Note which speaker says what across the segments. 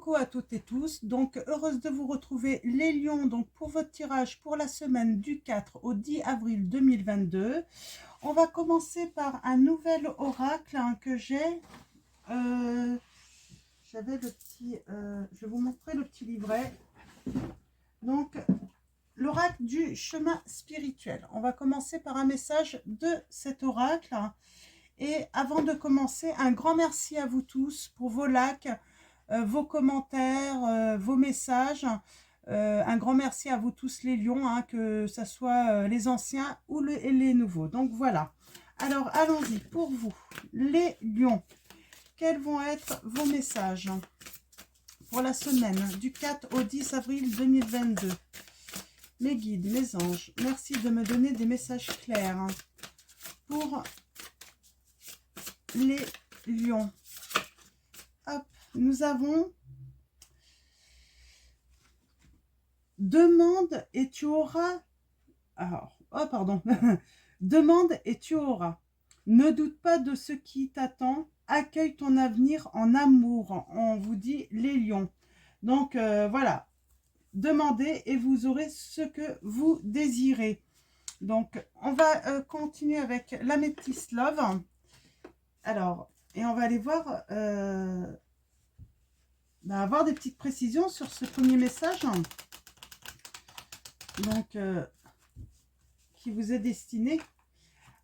Speaker 1: Coucou à toutes et tous, donc heureuse de vous retrouver les lions donc pour votre tirage pour la semaine du 4 au 10 avril 2022. On va commencer par un nouvel oracle que j'ai. J'avais le petit, je vais vous montrer le petit livret. Donc l'oracle du chemin spirituel. On va commencer par un message de cet oracle. Et avant de commencer, un grand merci à vous tous pour vos likes, vos commentaires, vos messages. Un grand merci à vous tous les lions, hein, que ce soit les anciens ou les nouveaux. Donc voilà. Alors allons-y pour vous, les lions. Quels vont être vos messages pour la semaine du 4 au 10 avril 2022? Mes guides, mes anges, merci de me donner des messages clairs hein, pour les lions. Hop, nous avons demande et tu auras. Alors, oh pardon. Demande et tu auras. Ne doute pas de ce qui t'attend. Accueille ton avenir en amour. On vous dit les lions. Donc voilà. Demandez et vous aurez ce que vous désirez. Donc on va continuer avec l'améthyste love. Alors, et on va aller voir, avoir des petites précisions sur ce premier message. Donc, qui vous est destiné.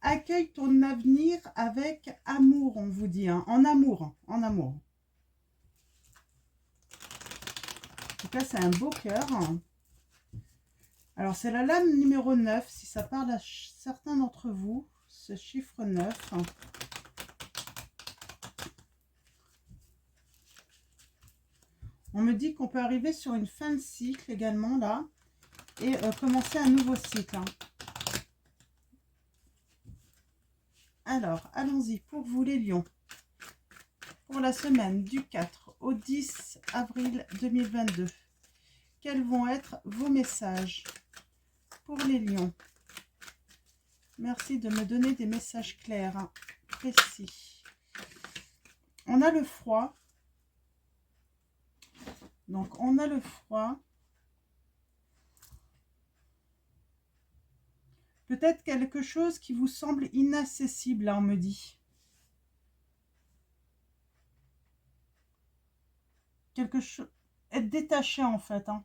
Speaker 1: Accueille ton avenir avec amour, on vous dit, hein, en amour, en amour. En tout cas, c'est un beau cœur. Alors, c'est la lame numéro 9, si ça parle à certains d'entre vous, ce chiffre 9. On me dit qu'on peut arriver sur une fin de cycle également, là, et commencer un nouveau cycle. Hein. Alors, allons-y pour vous les lions. Pour la semaine du 4 au 10 avril 2022. Quels vont être vos messages pour les lions? Merci de me donner des messages clairs, hein, précis. On a le froid. Donc, on a le froid. Peut-être quelque chose qui vous semble inaccessible, là, on me dit. Quelque chose... Être détaché, en fait. Hein.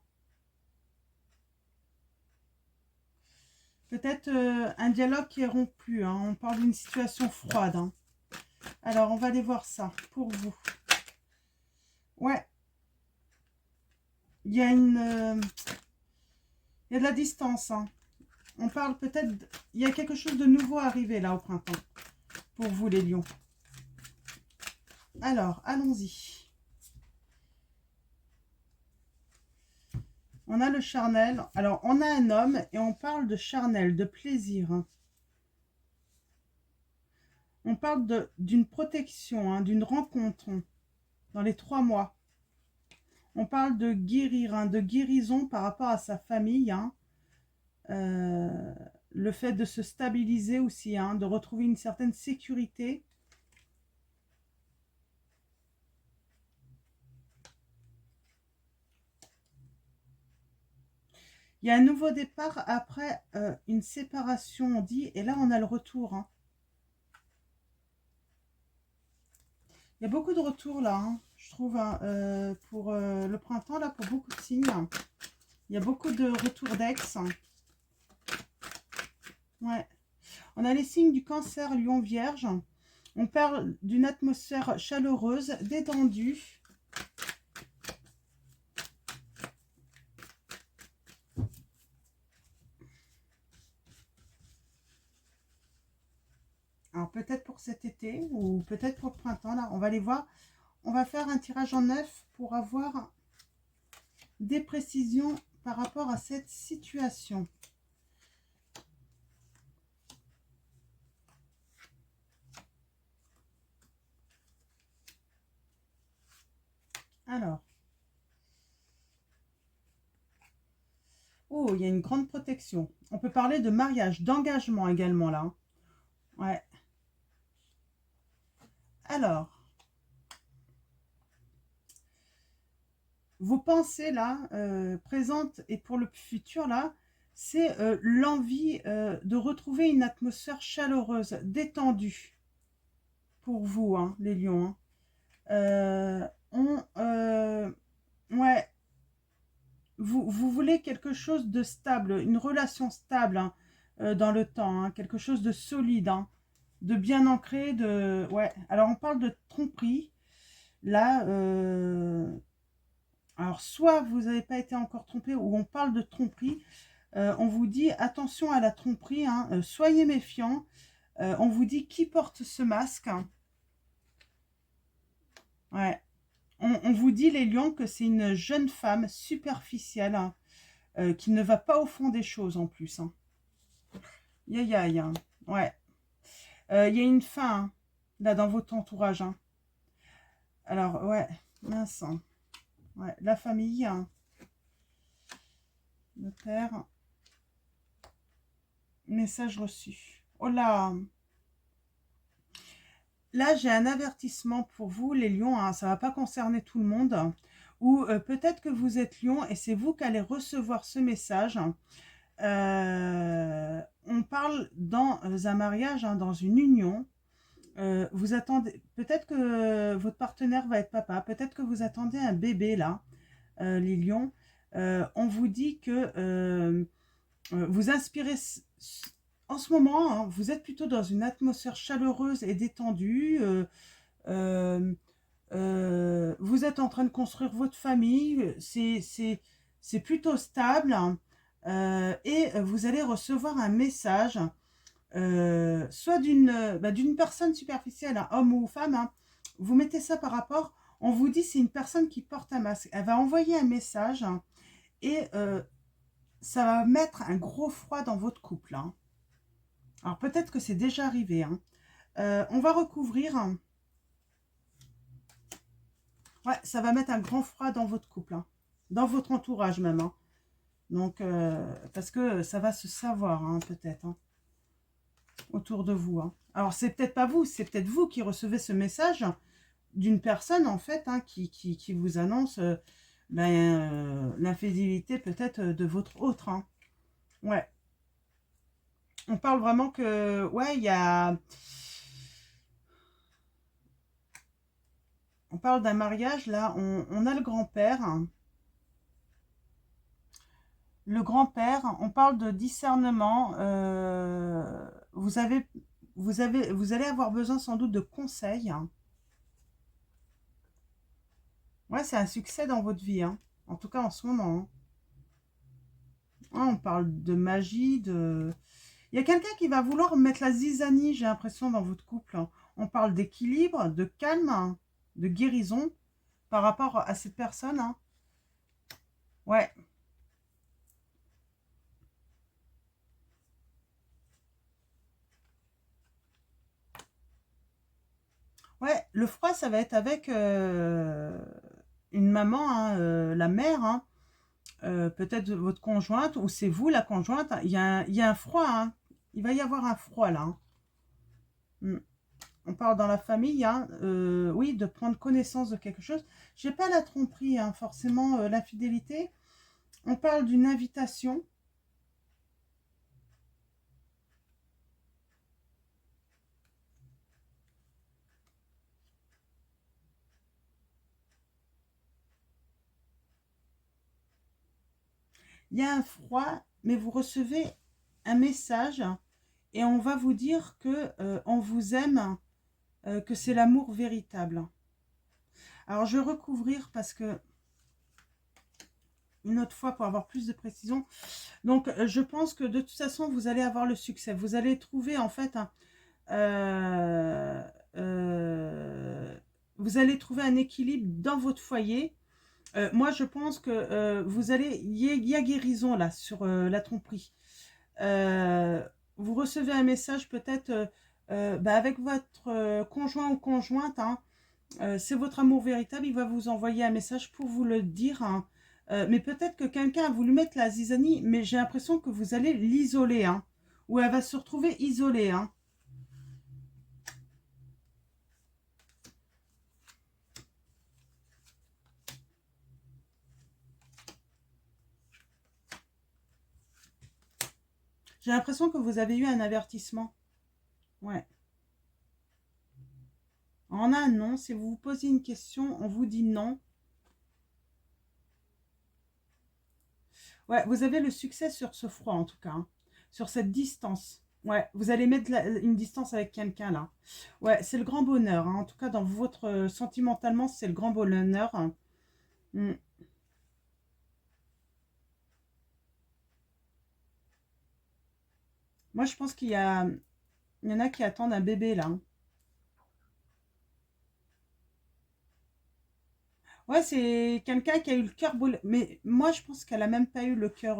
Speaker 1: Peut-être un dialogue qui est rompu. Hein. On parle d'une situation froide. Hein. Alors, on va aller voir ça pour vous. Ouais. Il y a une... il y a de la distance. Hein. On parle peut-être... Il y a quelque chose de nouveau arrivé, là, au printemps. Pour vous, les lions. Alors, allons-y. On a le charnel. Alors, on a un homme et on parle de charnel, de plaisir. Hein. On parle d'une protection, hein, d'une rencontre hein, dans les 3 mois. On parle de guérir, hein, de guérison par rapport à sa famille. Hein. Le fait de se stabiliser aussi, hein, de retrouver une certaine sécurité. Il y a un nouveau départ après une séparation, on dit, et là on a le retour. Hein. Il y a beaucoup de retours là, hein, je trouve, hein, pour le printemps, là, pour beaucoup de signes. Il y a beaucoup de retours d'ex. Ouais. On a les signes du cancer, lion, vierge. On parle d'une atmosphère chaleureuse, détendue. Alors peut-être pour cet été ou peut-être pour le printemps. Là, on va les voir. On va faire un tirage en 9 pour avoir des précisions par rapport à cette situation. Alors. Oh, il y a une grande protection. On peut parler de mariage, d'engagement également là. Ouais. Alors. vos pensées là, présentes et pour le futur là, c'est l'envie de retrouver une atmosphère chaleureuse, détendue pour vous, hein, les lions. Hein. Ouais, vous voulez quelque chose de stable, une relation stable hein, dans le temps, hein, quelque chose de solide, hein, de bien ancré, de... Ouais, alors on parle de tromperie. Là, alors soit vous n'avez pas été encore trompé ou on parle de tromperie. On vous dit attention à la tromperie, hein, soyez méfiants. On vous dit qui porte ce masque. Hein. Ouais. On vous dit les lions que c'est une jeune femme superficielle hein, qui ne va pas au fond des choses en plus. Hein. Aïe. Hein. Ouais. Il y a une fin hein, là dans votre entourage. Hein. Alors ouais, mince. Hein. Ouais, la famille. Hein. Le père. Message reçu. Oh là. Là, j'ai un avertissement pour vous, les lions. Hein, ça ne va pas concerner tout le monde. Ou peut-être que vous êtes lion et c'est vous qui allez recevoir ce message. On parle dans un mariage, hein, dans une union. Vous attendez, peut-être que votre partenaire va être papa, peut-être que vous attendez un bébé là, les lions. On vous dit que vous inspirez en ce moment, hein, vous êtes plutôt dans une atmosphère chaleureuse et détendue. Euh, vous êtes en train de construire votre famille, c'est plutôt stable. Hein, et vous allez recevoir un message, soit d'une personne superficielle, hein, homme ou femme. Hein, vous mettez ça par rapport, on vous dit c'est une personne qui porte un masque. Elle va envoyer un message hein, et ça va mettre un gros froid dans votre couple. Hein. Alors peut-être que c'est déjà arrivé. Hein. On va recouvrir. Hein. Ouais, ça va mettre un grand froid dans votre couple. Hein. Dans votre entourage même. Hein. Donc, parce que ça va se savoir hein, peut-être. Hein, autour de vous. Hein. Alors c'est peut-être pas vous, c'est peut-être vous qui recevez ce message d'une personne en fait hein, qui vous annonce l'infidélité peut-être de votre autre. Hein. Ouais. On parle vraiment que, ouais, il y a... On parle d'un mariage, là, on a le grand-père. Hein. Le grand-père, on parle de discernement. Vous allez avoir besoin sans doute de conseils. Hein. Ouais, c'est un succès dans votre vie, hein. En tout cas en ce moment. Hein. Ouais, on parle de magie, de... Il y a quelqu'un qui va vouloir mettre la zizanie, j'ai l'impression, dans votre couple. Hein. On parle d'équilibre, de calme, hein, de guérison par rapport à cette personne. Hein. Ouais. Ouais, le froid, ça va être avec une maman, hein, la mère, hein, peut-être votre conjointe, ou c'est vous la conjointe. Hein. Il y a un froid, hein. Il va y avoir un froid là. Hein. Mm. On parle dans la famille, hein, oui, de prendre connaissance de quelque chose. J'ai pas la tromperie, hein, forcément, l'infidélité. On parle d'une invitation. Il y a un froid, mais vous recevez un message et on va vous dire que on vous aime, que c'est l'amour véritable. Alors, je vais recouvrir parce que une autre fois pour avoir plus de précision. Donc, je pense que de toute façon, vous allez avoir le succès. Vous allez trouver en fait vous allez trouver un équilibre dans votre foyer. Moi, je pense que vous allez, il y a guérison là sur la tromperie. Vous recevez un message peut-être avec votre conjoint ou conjointe. Hein, c'est votre amour véritable. Il va vous envoyer un message pour vous le dire. Hein. Mais peut-être que quelqu'un a voulu mettre la zizanie, mais j'ai l'impression que vous allez l'isoler. Hein, ou elle va se retrouver isolée. Hein. J'ai l'impression que vous avez eu un avertissement. Ouais. En un non, si vous vous posez une question, on vous dit non. Ouais, vous avez le succès sur ce froid en tout cas, hein. Sur cette distance. Ouais, vous allez mettre une distance avec quelqu'un là. Ouais, c'est le grand bonheur, hein. En tout cas, dans votre sentimentalement, c'est le grand bonheur, hein. Mm. Moi, je pense il y en a qui attendent un bébé là, hein. Ouais, c'est quelqu'un qui a eu le cœur brûlé. Mais moi, je pense qu'elle a même pas eu le cœur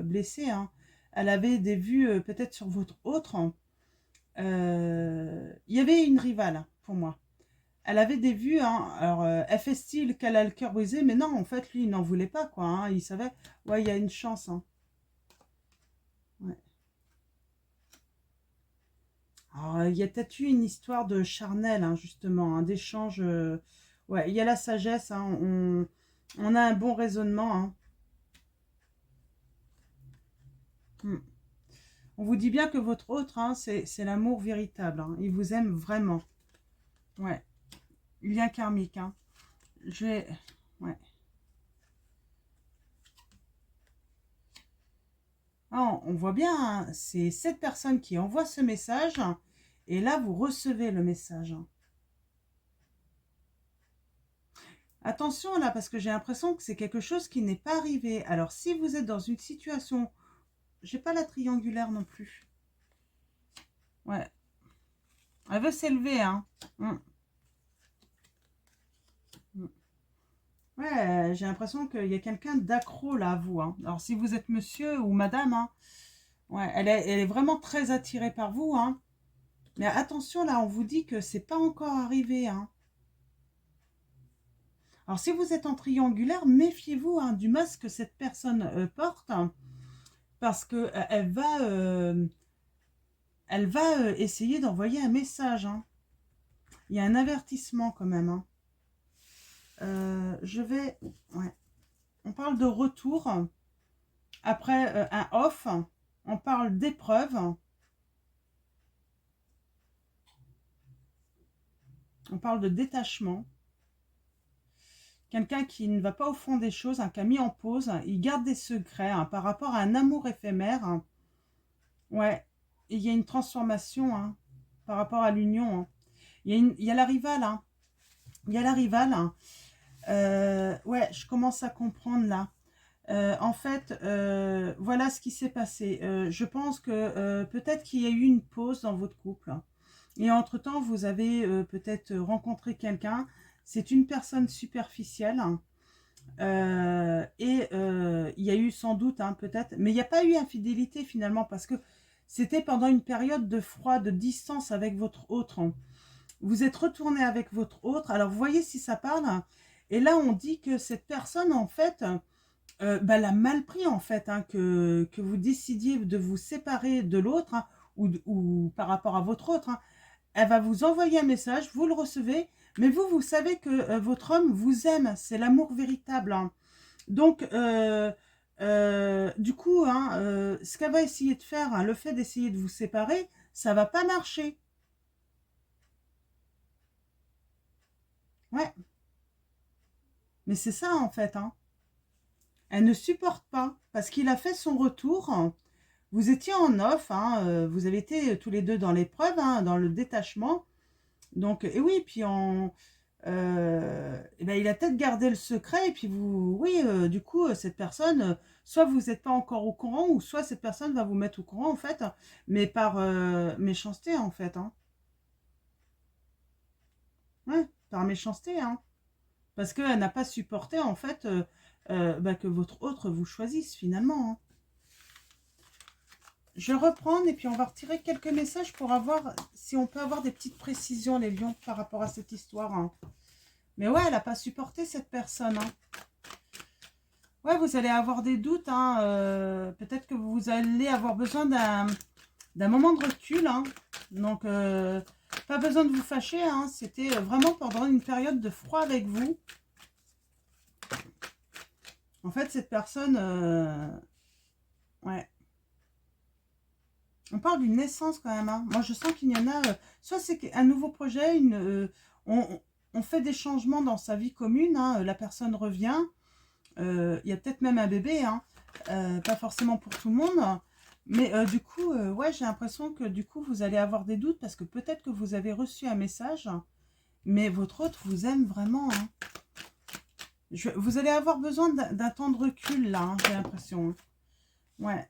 Speaker 1: blessé, hein. Elle avait des vues peut-être sur votre autre, hein. Il y avait une rivale hein, pour moi. Elle avait des vues, hein. Alors, elle fait style qu'elle a le cœur brisé, mais non, en fait, lui, il n'en voulait pas, quoi, hein. Il savait, ouais, il y a une chance, hein. Ouais. Alors, il y a peut-être eu une histoire de charnel, hein, justement, hein, d'échange. Ouais, il y a la sagesse, hein, on a un bon raisonnement, hein. Hmm. On vous dit bien que votre autre, hein, c'est l'amour véritable, hein. Il vous aime vraiment. Ouais, lien karmique, hein. Je vais... Ouais. Ah, on voit bien, hein, c'est cette personne qui envoie ce message, hein, et là, vous recevez le message, hein. Attention là, parce que j'ai l'impression que c'est quelque chose qui n'est pas arrivé. Alors, si vous êtes dans une situation... J'ai pas la triangulaire non plus. Ouais. Elle veut s'élever, hein. Mm. Mm. Ouais, j'ai l'impression qu'il y a quelqu'un d'accro là à vous, hein. Alors, si vous êtes monsieur ou madame, hein, ouais, elle est vraiment très attirée par vous, hein. Mais attention là, on vous dit que c'est pas encore arrivé, hein. Alors, si vous êtes en triangulaire, méfiez-vous hein, du masque que cette personne porte, hein, parce que elle va essayer d'envoyer un message, hein. Il y a un avertissement quand même, hein. Je vais... Ouais. On parle de retour. Après un off, on parle d'épreuve. On parle de détachement. Quelqu'un qui ne va pas au fond des choses, hein, qui a mis en pause. Il garde des secrets hein, par rapport à un amour éphémère, hein. Ouais. Et il y a une transformation hein, par rapport à l'union, hein. Il y a la rivale, hein. Il y a la rivale, hein. Ouais, je commence à comprendre là. En fait, voilà ce qui s'est passé. Je pense que peut-être qu'il y a eu une pause dans votre couple, hein. Et entre-temps, vous avez peut-être rencontré quelqu'un. C'est une personne superficielle, hein. Et il y a eu sans doute, hein, peut-être, mais il n'y a pas eu infidélité finalement parce que c'était pendant une période de froid, de distance avec votre autre, hein. Vous êtes retourné avec votre autre. Alors, voyez si ça parle, hein. Et là, on dit que cette personne, en fait, bah, l'a mal pris, en fait, hein, que vous décidiez de vous séparer de l'autre, hein, ou par rapport à votre autre, hein. Elle va vous envoyer un message, vous le recevez, mais vous savez que votre homme vous aime, c'est l'amour véritable, hein. Donc, du coup, hein, ce qu'elle va essayer de faire, hein, le fait d'essayer de vous séparer, ça va pas marcher. Ouais, mais c'est ça, en fait, hein. Elle ne supporte pas, parce qu'il a fait son retour. Vous étiez en off, hein, vous avez été tous les deux dans l'épreuve, hein, dans le détachement. Donc, et oui, puis eh ben, il a peut-être gardé le secret, et puis vous, oui, du coup, cette personne, soit vous n'êtes pas encore au courant, ou soit cette personne va vous mettre au courant, en fait, mais par méchanceté, en fait, hein. Ouais, par méchanceté, hein. Parce qu'elle n'a pas supporté, en fait, bah, que votre autre vous choisisse, finalement, hein. Je vais reprendre et puis on va retirer quelques messages pour avoir, si on peut avoir des petites précisions, les lions, par rapport à cette histoire, hein. Mais ouais, elle n'a pas supporté cette personne, hein. Ouais, vous allez avoir des doutes, hein. Peut-être que vous allez avoir besoin d'un moment de recul, hein. Donc, pas besoin de vous fâcher, hein. C'était vraiment pendant une période de froid avec vous. En fait, cette personne, ouais. On parle d'une naissance quand même. Hein. Moi, je sens qu'il y en a... soit c'est un nouveau projet, on fait des changements dans sa vie commune. Hein, la personne revient. Il y a peut-être même un bébé. Hein, pas forcément pour tout le monde. Mais du coup, ouais, j'ai l'impression que du coup, vous allez avoir des doutes parce que peut-être que vous avez reçu un message. Mais votre hôte vous aime vraiment. Hein. Vous allez avoir besoin d'un temps de recul là, hein, j'ai l'impression. Hein. Ouais.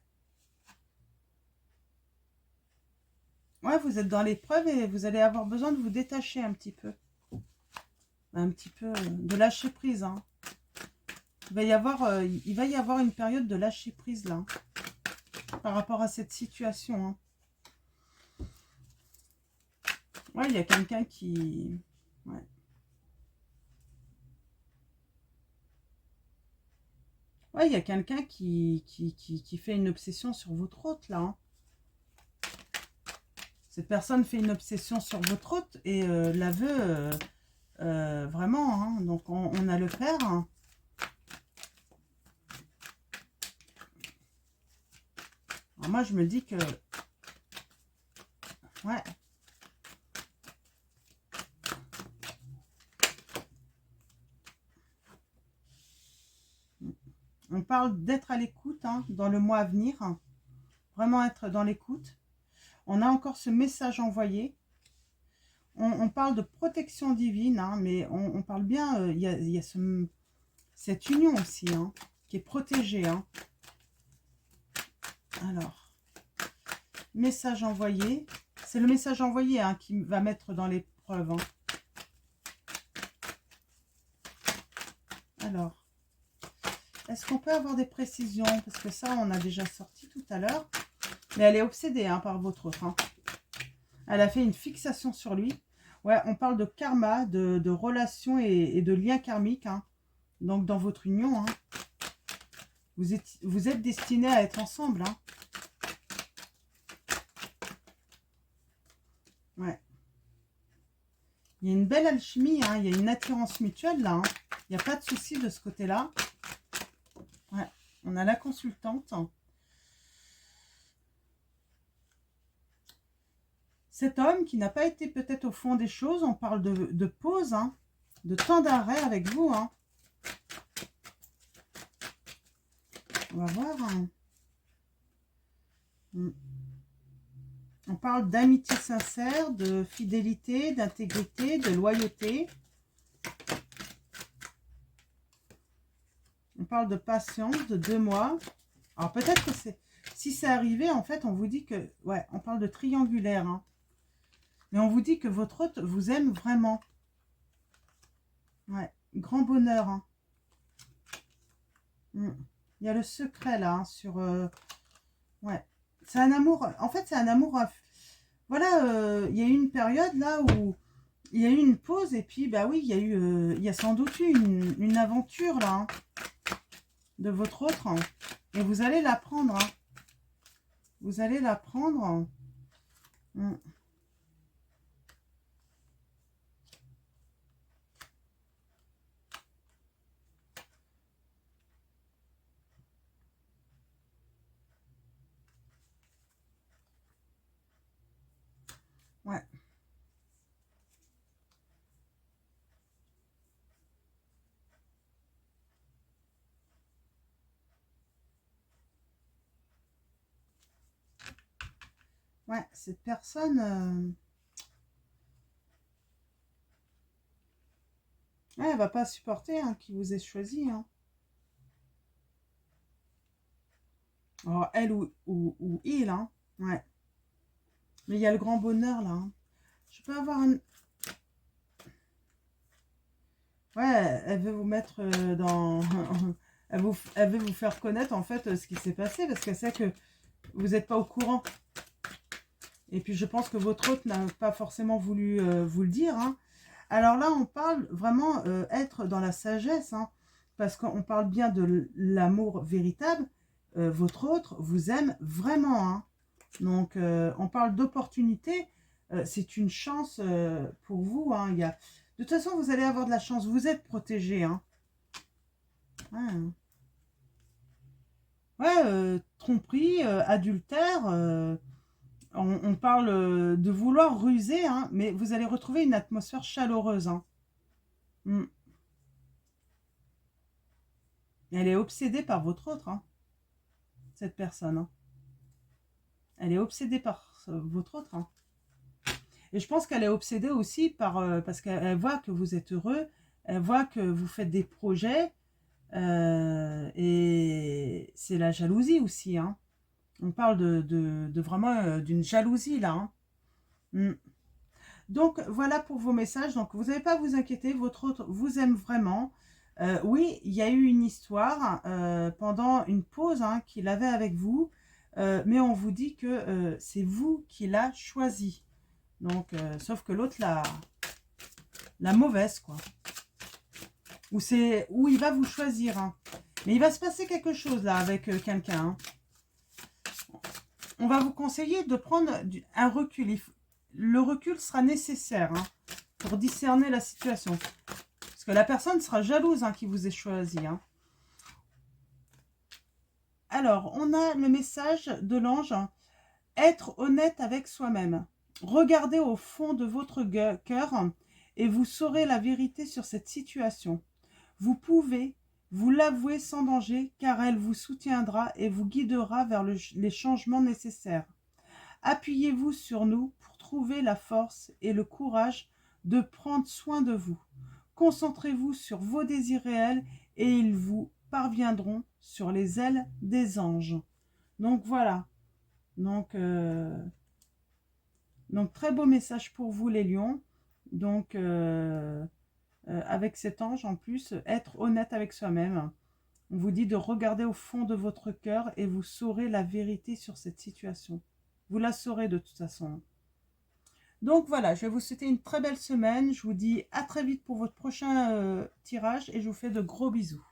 Speaker 1: Ouais, vous êtes dans l'épreuve et vous allez avoir besoin de vous détacher un petit peu. Un petit peu de lâcher prise. Hein. Il va y avoir une période de lâcher prise là. Par rapport à cette situation. Hein. Ouais, il y a quelqu'un qui... Ouais. Ouais, il y a quelqu'un qui fait une obsession sur votre hôte là. Hein. Cette personne fait une obsession sur votre hôte et la veut vraiment. Hein. Donc on a le père. Hein. Alors moi je me dis que... Ouais. On parle d'être à l'écoute hein, dans le mois à venir. Hein. Vraiment être dans l'écoute. On a encore ce message envoyé. On parle de protection divine, hein, mais on parle bien, il y a cette union aussi, hein, qui est protégée. Hein. Alors, message envoyé. C'est le message envoyé hein, qui va mettre dans l'épreuve. Hein. Alors, est-ce qu'on peut avoir des précisions? Parce que ça, on a déjà sorti tout à l'heure. Mais elle est obsédée hein, par votre autre. Hein. Elle a fait une fixation sur lui. Ouais, on parle de karma, de relations et de liens karmiques. Hein. Donc, dans votre union, hein, vous êtes destinés à être ensemble. Hein. Ouais. Il y a une belle alchimie. Hein. Il y a une attirance mutuelle, là. Hein. Il n'y a pas de souci de ce côté-là. Ouais. On a la consultante. Cet homme qui n'a pas été peut-être au fond des choses, on parle de pause, hein, de temps d'arrêt avec vous. Hein. On va voir. Hein. On parle d'amitié sincère, de fidélité, d'intégrité, de loyauté. On parle de patience, de 2 mois. Alors peut-être que c'est... Si c'est arrivé, en fait, on vous dit que... Ouais, on parle de triangulaire. Hein. Mais on vous dit que votre hôte vous aime vraiment. Ouais, grand bonheur. Hein. Il y a le secret là, hein, sur... Ouais, c'est un amour... En fait, c'est un amour... Voilà, il y a eu une période là où il y a eu une pause et puis, bah oui, il y a sans doute eu une aventure là, hein, de votre autre. Hein, et vous allez la prendre. Hein. Vous allez la prendre. Ouais. Ouais, cette personne... Ouais, elle va pas supporter hein, qui vous ait choisi. Hein. Alors, elle ou il, hein. Ouais. Mais il y a le grand bonheur, là. Hein. Je peux avoir un... Ouais, elle veut vous mettre dans... elle veut vous faire connaître, en fait, ce qui s'est passé, parce qu'elle sait que vous n'êtes pas au courant. Et puis, je pense que votre hôte n'a pas forcément voulu vous le dire. Hein. Alors là, on parle vraiment être dans la sagesse, hein, parce qu'on parle bien de l'amour véritable. Votre hôte vous aime vraiment. Hein. Donc, on parle d'opportunité. C'est une chance pour vous. Hein. De toute façon, vous allez avoir de la chance. Vous êtes protégé. Hein. Ouais, tromperie, adultère. On parle de vouloir ruser, hein, mais vous allez retrouver une atmosphère chaleureuse. Hein. Elle est obsédée par votre autre, hein, cette personne. Hein. Elle est obsédée par votre autre. Hein. Et je pense qu'elle est obsédée aussi parce qu'elle voit que vous êtes heureux, elle voit que vous faites des projets, et c'est la jalousie aussi. Hein. On parle de vraiment d'une jalousie là. Hein. Donc voilà pour vos messages. Donc vous n'avez pas à vous inquiéter, votre autre vous aime vraiment. Oui, il y a eu une histoire pendant une pause hein, qu'il avait avec vous, mais on vous dit que c'est vous qui l'a choisi. Donc, sauf que l'autre, la mauvaise, quoi. Où il va vous choisir. Hein. Mais il va se passer quelque chose là avec quelqu'un. Hein. On va vous conseiller de prendre un recul. Le recul sera nécessaire hein, pour discerner la situation. Parce que la personne sera jalouse hein, qui vous ait choisi. Hein. Alors, on a le message de l'ange. Être honnête avec soi-même. Regardez au fond de votre cœur et vous saurez la vérité sur cette situation. Vous pouvez vous l'avouer sans danger car elle vous soutiendra et vous guidera vers les changements nécessaires. Appuyez-vous sur nous pour trouver la force et le courage de prendre soin de vous. Concentrez-vous sur vos désirs réels et ils vous parviendront sur les ailes des anges. Donc voilà. Donc très beau message pour vous les lions. Donc avec cet ange en plus, être honnête avec soi-même. On vous dit de regarder au fond de votre cœur et vous saurez la vérité sur cette situation. Vous la saurez de toute façon. Donc voilà, je vais vous souhaiter une très belle semaine. Je vous dis à très vite pour votre prochain tirage et je vous fais de gros bisous.